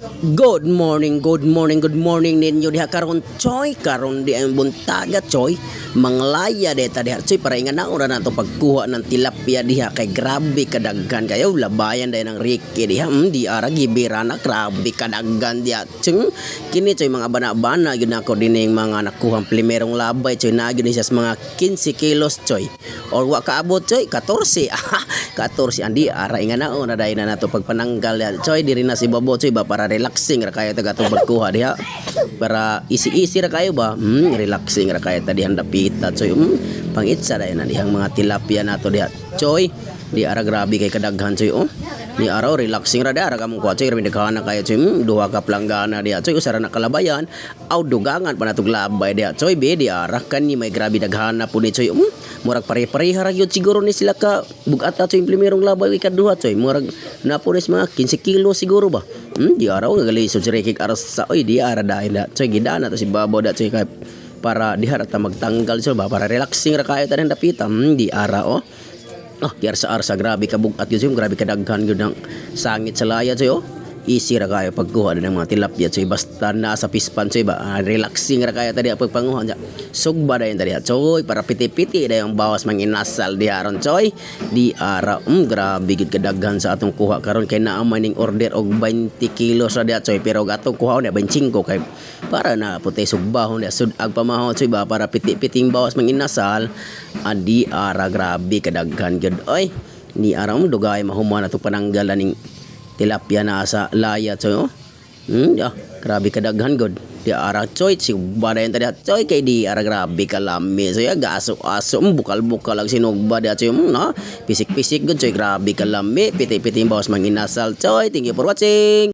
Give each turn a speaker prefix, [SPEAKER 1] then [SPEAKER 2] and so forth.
[SPEAKER 1] Good morning, good morning, good morning ninyo diha karon choy karon di ang buntaga choy manglaya deta diha choy para ingan na ora na to pagkuha ng tilapia diha kay grabe kadaghan kayo labayan dayon ng Ricky diha di ara gibira na grabe kadaghan diha chung kini choy mga bana-bana yun ako dining mga nakuhang primerong labay choy na gyud siya sa mga 15 kilos choy or wa kaabot choy 14 14 andi ara ingan na ora dayon na to pagpananggal diha choy diri na si Bobo choy ba para relaxing ra kayo taga tong pagkuha diha para easy ra kayo ba relaxing ra kayo ta dihang dapita choy pangitsa dayon na dihang mga tilapia nato diha choy di ara grabe kay kadaghan choy ni araw relaxing ra dara kamong kuha choy ra daghan na kayo choy duha ka planggana diha choy usara na kalabayan aw dugangan pa natog labay diha choy be di ara kani may grabe daghan na pud ni choy murag pare-pareha ra gyud siguro ni sila ka bugata choy primerong labay ikaduha choy murag na pud mga 15 kilo siguro ba di araw galisod si Ricky aras sa oy di ara dahin da choy gidana to si Babo da choy kay para di ara ta magtanggal so ba para relaxing ra kayo ta dapita di ara yar sa arsa grabe ka bugat yun grabe ka daghan yun ng sangit sa laya choy easy ra kayo pagkuha ng mga tilapia choy basta nasa pispan choy ba relaxing ra kayo tadi pagpanguha niya sugba dayon tadi choy para piti-piti dayon bawas manginasal di aron choy di ara grabe gid kadaghan sa atong kuha karon kay naa man ning order og 20 kilos ra dia choy pero gatong kuha na 25 kay para na putay sugbahon dia sudag pamahon choy ba para piti-piting bawas manginasal di ara grabe kadaghan gid oy ni ara dugay mahuman ato pananggalan ning tilapia na sa laya choy grabe kadaghan god di ara choy si badayon tadi choy kay di ara grabe kalami so ya gaso-aso bukal-bukal lang sinugba di choy pisik-pisik god choy grabe kalami piti-piti bawas manginasal choy thank you for watching.